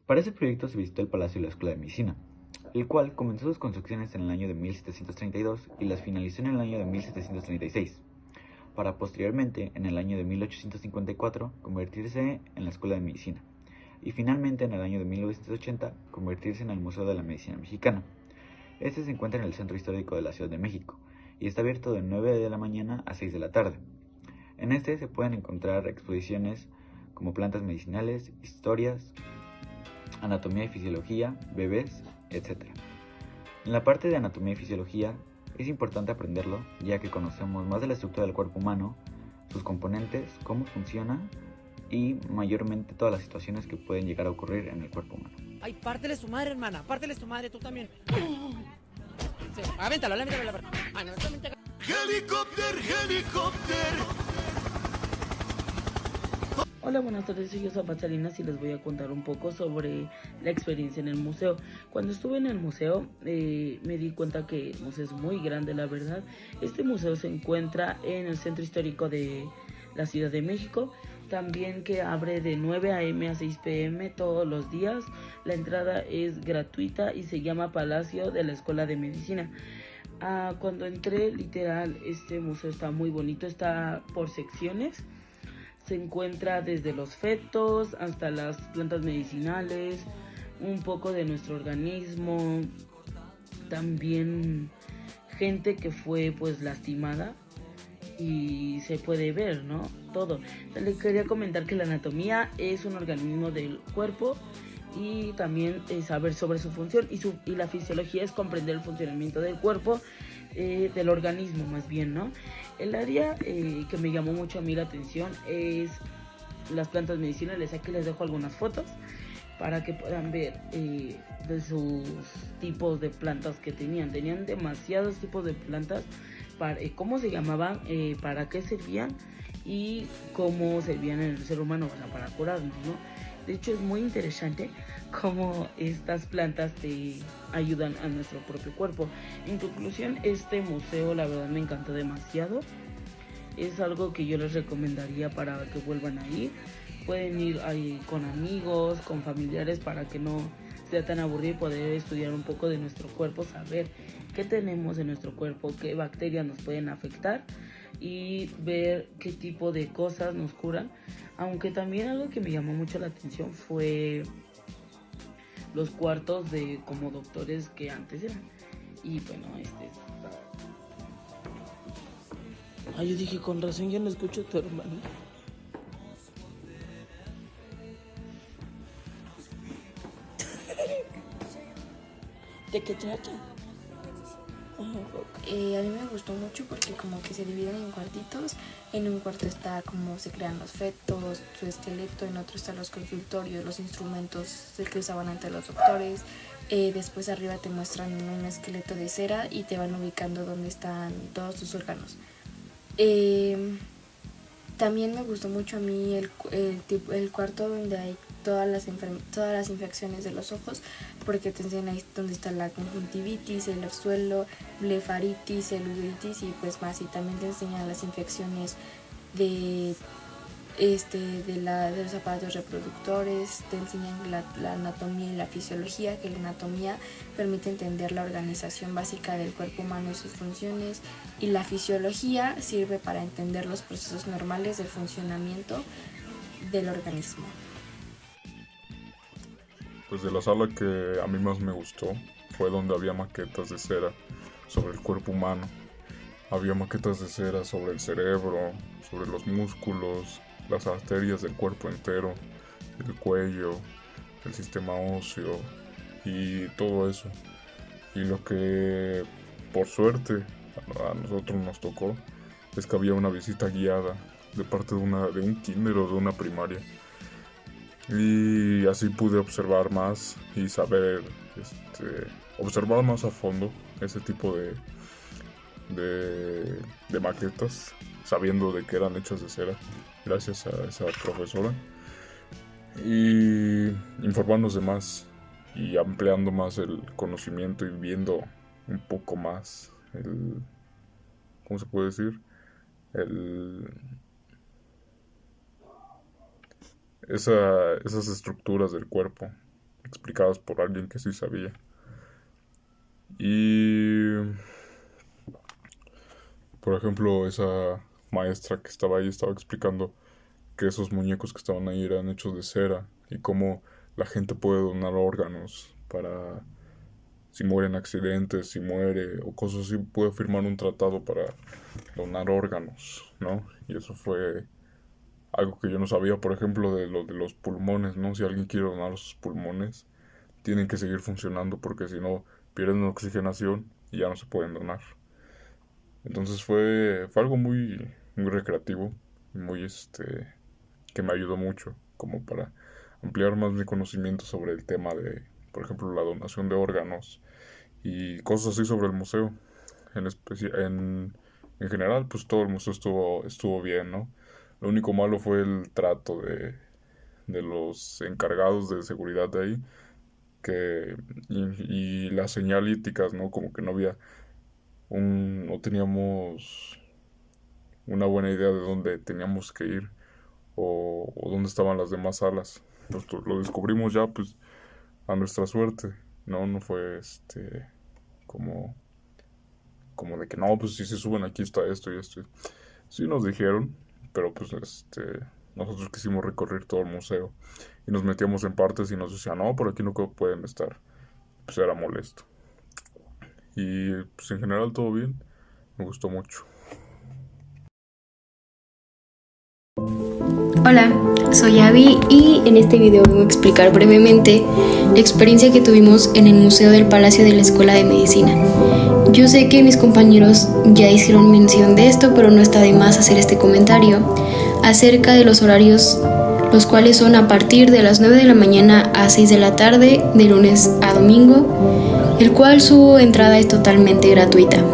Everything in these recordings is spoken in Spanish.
Para ese proyecto se visitó el Palacio de la Escuela de Medicina, el cual comenzó sus construcciones en el año de 1732 y las finalizó en el año de 1736, para posteriormente, en el año de 1854, convertirse en la Escuela de Medicina, y finalmente en el año de 1980 convertirse en el Museo de la Medicina Mexicana. Este se encuentra en el Centro Histórico de la Ciudad de México y está abierto de 9 de la mañana a 6 de la tarde. En este se pueden encontrar exposiciones como plantas medicinales, historias, anatomía y fisiología, bebés, etc. En la parte de anatomía y fisiología es importante aprenderlo, ya que conocemos más de la estructura del cuerpo humano, sus componentes, cómo funciona y mayormente todas las situaciones que pueden llegar a ocurrir en el cuerpo humano. Ay, pártele su madre, hermana. Pártele su madre, tú también. Sí, avéntalo, avéntalo. Ah, no, también te... Helicóptero, helicóptero. Hola, buenas tardes, soy Yosa Salinas y les voy a contar un poco sobre la experiencia en el museo. Cuando estuve en el museo me di cuenta que el museo es muy grande, la verdad. Este museo se encuentra en el Centro Histórico de la Ciudad de México, también que abre de 9 a.m. a 6 p.m. todos los días. La entrada es gratuita y se llama Palacio de la Escuela de Medicina. Cuando entré, literal, este museo está muy bonito, está por secciones. Se encuentra desde los fetos hasta las plantas medicinales, un poco de nuestro organismo, también gente que fue pues lastimada y se puede ver, ¿no? Todo. Le quería comentar que la anatomía es un organismo del cuerpo y también saber sobre su función y la fisiología es comprender el funcionamiento del cuerpo, del organismo más bien, ¿no? El área que me llamó mucho a mí la atención es las plantas medicinales. Aquí les dejo algunas fotos para que puedan ver de sus tipos de plantas que tenían. Tenían demasiados tipos de plantas, cómo se llamaban, para qué servían y cómo servían en el ser humano, o sea, para curarnos, ¿no? De hecho, es muy interesante cómo estas plantas te ayudan a nuestro propio cuerpo. En conclusión, este museo la verdad me encantó demasiado. Es algo que yo les recomendaría para que vuelvan a ir. Pueden ir ahí con amigos, con familiares, para que no sea tan aburrido y poder estudiar un poco de nuestro cuerpo, saber qué tenemos en nuestro cuerpo, qué bacterias nos pueden afectar y ver qué tipo de cosas nos curan. Aunque también algo que me llamó mucho la atención fue los cuartos de como doctores que antes eran. Y bueno, yo dije, con razón ya no escucho a tu hermano. ¿De qué trata? A mí me gustó mucho porque como que se dividen en cuartitos. En un cuarto está cómo se crean los fetos, su esqueleto, en otro están los consultorios, los instrumentos que usaban ante los doctores. Después arriba te muestran un esqueleto de cera y te van ubicando dónde están todos tus órganos. También me gustó mucho a mí el cuarto donde hay todas las infecciones de los ojos, porque te enseñan ahí donde está la conjuntivitis, el orzuelo, blefaritis, celulitis y pues más. Y también te enseñan las infecciones de los aparatos reproductores, te enseñan la anatomía y la fisiología, que la anatomía permite entender la organización básica del cuerpo humano y sus funciones, y la fisiología sirve para entender los procesos normales del funcionamiento del organismo. Pues de la sala que a mí más me gustó fue donde había maquetas de cera sobre el cuerpo humano. Había maquetas de cera sobre el cerebro, sobre los músculos, las arterias del cuerpo entero, el cuello, el sistema óseo y todo eso. Y lo que por suerte a nosotros nos tocó es que había una visita guiada de parte de un kinder o de una primaria. Y así pude observar más y saber, observar más a fondo ese tipo de maquetas, sabiendo de que eran hechas de cera, gracias a esa profesora, y informándose más y ampliando más el conocimiento y viendo un poco más ¿cómo se puede decir? Esas estructuras del cuerpo, explicadas por alguien que sí sabía. Y, por ejemplo, esa maestra que estaba ahí estaba explicando que esos muñecos que estaban ahí eran hechos de cera y cómo la gente puede donar órganos para si muere en accidentes, si muere o cosas así, puede firmar un tratado para donar órganos, ¿no? Y eso fue algo que yo no sabía, por ejemplo, de lo de los pulmones, ¿no? Si alguien quiere donar sus pulmones, tienen que seguir funcionando porque si no pierden oxigenación y ya no se pueden donar. Entonces fue algo muy recreativo, muy que me ayudó mucho como para ampliar más mi conocimiento sobre el tema de, por ejemplo, la donación de órganos y cosas así sobre el museo. En general, pues todo el museo estuvo bien, ¿no? Lo único malo fue el trato de los encargados de seguridad de ahí, y las señalíticas, ¿no? Como que no teníamos una buena idea de dónde teníamos que ir o dónde estaban las demás salas. Lo descubrimos ya, pues, a nuestra suerte, ¿no? No fue como de que no, pues si se suben aquí está esto y esto. Sí nos dijeron, pero pues nosotros quisimos recorrer todo el museo y nos metíamos en partes y nos decían, no, por aquí no pueden estar. Pues era molesto. Y pues en general todo bien, me gustó mucho. Hola, soy Abby y en este video vengo a explicar brevemente la experiencia que tuvimos en el Museo del Palacio de la Escuela de Medicina. Yo sé que mis compañeros ya hicieron mención de esto, pero no está de más hacer este comentario acerca de los horarios, los cuales son a partir de las 9 de la mañana a 6 de la tarde, de lunes a domingo, el cual su entrada es totalmente gratuita.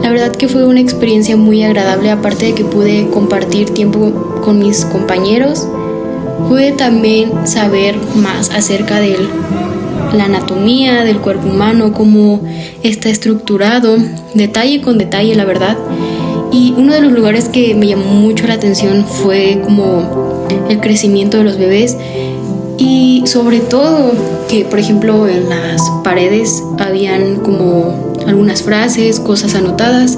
La verdad que fue una experiencia muy agradable, aparte de que pude compartir tiempo con mis compañeros. Pude también saber más acerca de la anatomía del cuerpo humano, cómo está estructurado, detalle con detalle, la verdad. Y uno de los lugares que me llamó mucho la atención fue como el crecimiento de los bebés. Y sobre todo que, por ejemplo, en las paredes habían como algunas frases, cosas anotadas.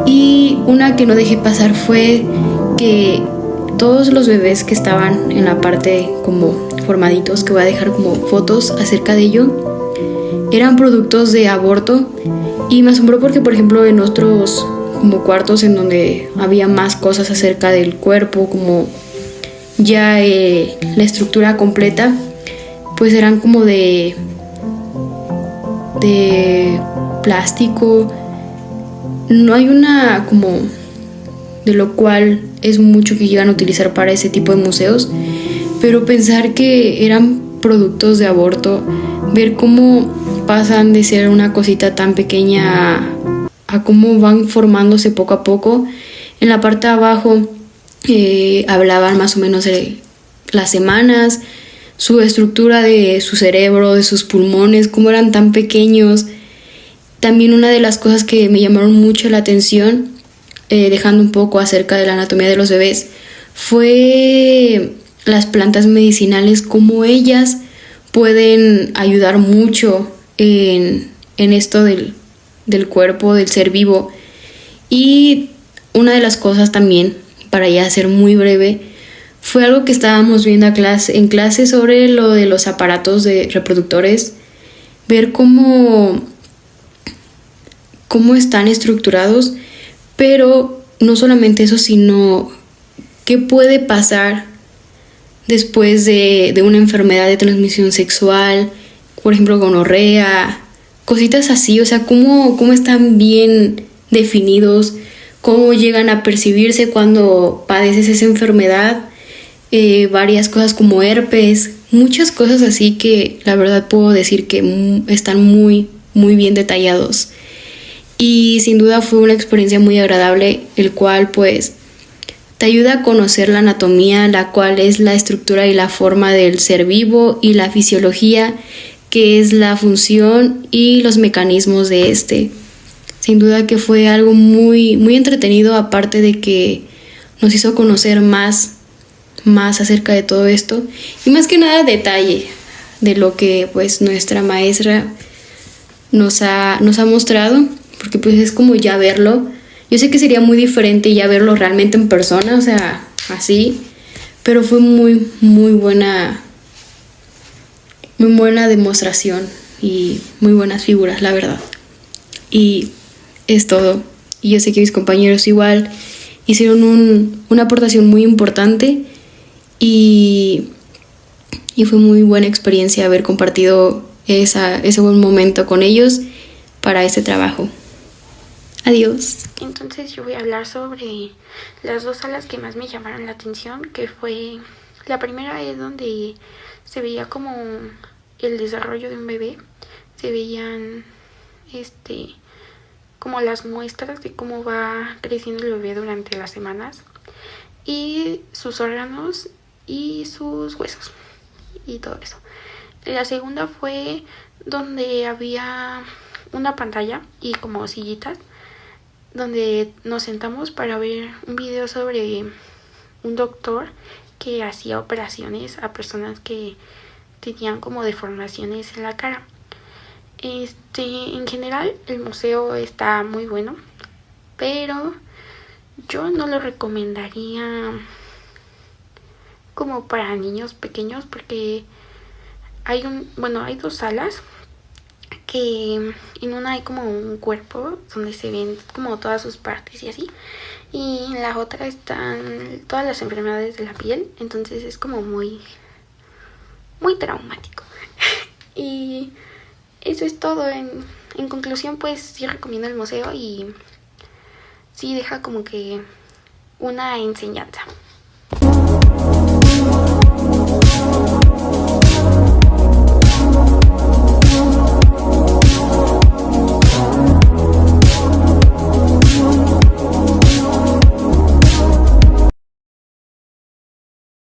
Y una que no dejé pasar fue que todos los bebés que estaban en la parte como formaditos, que voy a dejar como fotos acerca de ello, eran productos de aborto. Y me asombró porque, por ejemplo, en otros como cuartos en donde había más cosas acerca del cuerpo, como ya la estructura completa, pues eran como de plástico. No hay una como de lo cual es mucho que llegan a utilizar para ese tipo de museos, pero pensar que eran productos de aborto, ver cómo pasan de ser una cosita tan pequeña a cómo van formándose poco a poco. En la parte de abajo hablaban más o menos de las semanas, su estructura de su cerebro, de sus pulmones, cómo eran tan pequeños. También una de las cosas que me llamaron mucho la atención, dejando un poco acerca de la anatomía de los bebés, fue las plantas medicinales, cómo ellas pueden ayudar mucho en esto del cuerpo, del ser vivo. Y una de las cosas también, para ya ser muy breve, fue algo que estábamos viendo en clase sobre lo de los aparatos de reproductores, ver cómo están estructurados, pero no solamente eso, sino qué puede pasar después de una enfermedad de transmisión sexual, por ejemplo gonorrea, cositas así. O sea, cómo están bien definidos, cómo llegan a percibirse cuando padeces esa enfermedad, varias cosas como herpes, muchas cosas así que la verdad puedo decir que están muy, muy bien detallados. Y sin duda fue una experiencia muy agradable, el cual pues te ayuda a conocer la anatomía, la cual es la estructura y la forma del ser vivo, y la fisiología, que es la función y los mecanismos de este. Sin duda que fue algo muy, muy entretenido, aparte de que nos hizo conocer más acerca de todo esto, y más que nada detalle de lo que pues nuestra maestra nos ha mostrado, porque pues es como ya verlo. Yo sé que sería muy diferente ya verlo realmente en persona, o sea, así, pero fue muy buena demostración y muy buenas figuras, la verdad. Y es todo. Y yo sé que mis compañeros igual hicieron una aportación muy importante y fue muy buena experiencia haber compartido ese buen momento con ellos para este trabajo. Adiós. Entonces yo voy a hablar sobre las dos salas que más me llamaron la atención, que fue la primera es donde se veía como el desarrollo de un bebé, se veían como las muestras de cómo va creciendo el bebé durante las semanas y sus órganos y sus huesos y todo eso. La segunda fue donde había una pantalla y como sillitas donde nos sentamos para ver un video sobre un doctor que hacía operaciones a personas que tenían como deformaciones en la cara. En general el museo está muy bueno, pero yo no lo recomendaría como para niños pequeños porque hay dos salas que en una hay como un cuerpo donde se ven como todas sus partes y así, y en la otra están todas las enfermedades de la piel, entonces es como muy traumático. Y eso es todo. En conclusión, pues sí recomiendo el museo y sí deja como que una enseñanza.